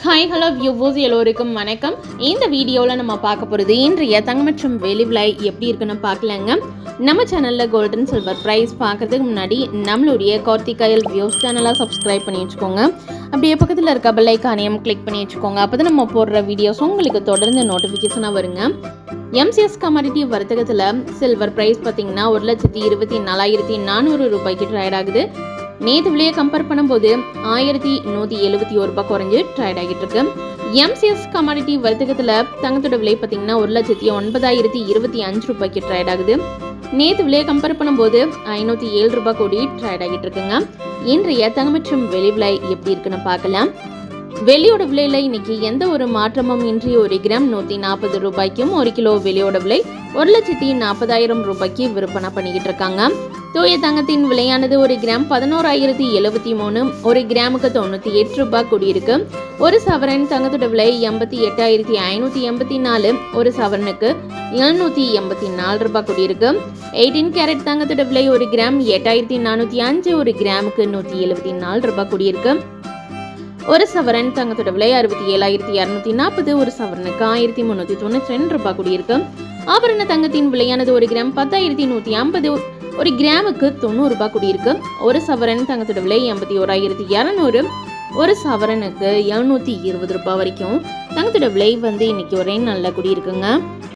Hi hello viewers எல்லோருக்கும் வணக்கம். இந்த வீடியோவில் நம்ம பார்க்க போகிறது இன்றைய தங்கம் மற்றும் வெள்ளி விலை எப்படி இருக்குன்னு பார்க்கலாங்க. நம்ம சேனலில் கோல்டன் சில்வர் ப்ரைஸ் பார்க்குறதுக்கு முன்னாடி நம்மளுடைய கார்த்திகாயல் வியூஸ் சேனலாக சப்ஸ்கிரைப் பண்ணி வச்சுக்கோங்க. அப்படியே பக்கத்தில் இருக்க பெல் ஐகானையும் கிளிக் பண்ணி வச்சுக்கோங்க. அப்போ தான் நம்ம போடுற வீடியோஸ் உங்களுக்கு தொடர்ந்து நோட்டிஃபிகேஷனாக வருங்க. எம்சிஎஸ் கமாடிட்டி வர்த்தகத்தில் சில்வர் ப்ரைஸ் பார்த்தீங்கன்னா 1,24,400 ரூபாய்க்கு ட்ரேட் ஆகுது. நேற்று விலையை கம்பேர் பண்ணும்போது 1,171 ரூபாய் குறைஞ்சு ட்ரேட் ஆகிட்டு இருக்கு. எம்சிஎஸ் கமாடிட்டி வர்த்தகத்தில் தங்கத்தோட விலை பார்த்தீங்கன்னா 1,09,025 ரூபாய்க்கு ட்ரேட் ஆகுது. நேற்று விலையை கம்பேர் பண்ணும்போது 507 ரூபாய் கோடி ட்ரேட் ஆகிட்டு இருக்குங்க. இன்றைய தங்கம் மற்றும் வெள்ளி விலை எப்படி இருக்குன்னு பார்க்கலாம். வெள்ளியோட விலையில இன்னைக்கு எந்த ஒரு மாற்றமும் இன்றி 1 கிராம் 140 ரூபாய்க்கும் 1 கிலோ வெள்ளியோட விலை 1,40,000 ரூபாய்க்கு விற்பனை பண்ணிக்கிட்டு இருக்காங்க. தூய தங்கத்தின் விலையானது 1 கிராம் 11,073, 1 கிராமுக்கு 98 ரூபாய் கூடியிருக்கு. ஒரு சவரன் தங்கத்தோட விலை 88,584, ஒரு சவரனுக்கு 784 ரூபாய் கூடியிருக்கு. 18 கேரட் தங்கத்தோட விலை 1 கிராம் 8,405, 1 கிராமுக்கு 174 ரூபாய் கூடியிருக்கு. ஒரு சவரன் தங்கத்தோட விலை 67,240, ஒரு சவரனுக்கு 1,392 ரூபாய் கூடியிருக்கு. ஆபரண தங்கத்தின் விலையானது 1 கிராம் 10,150, 1 கிராமுக்கு 90 ரூபாய் கூடியிருக்கு. ஒரு சவரன் தங்கத்தோட விலை 81,200, ஒரு சவரனுக்கு 720 ரூபாய் வரைக்கும் தங்கத்தோட விலை இன்னைக்கு ஒரே நல்ல கூடியிருக்குங்க.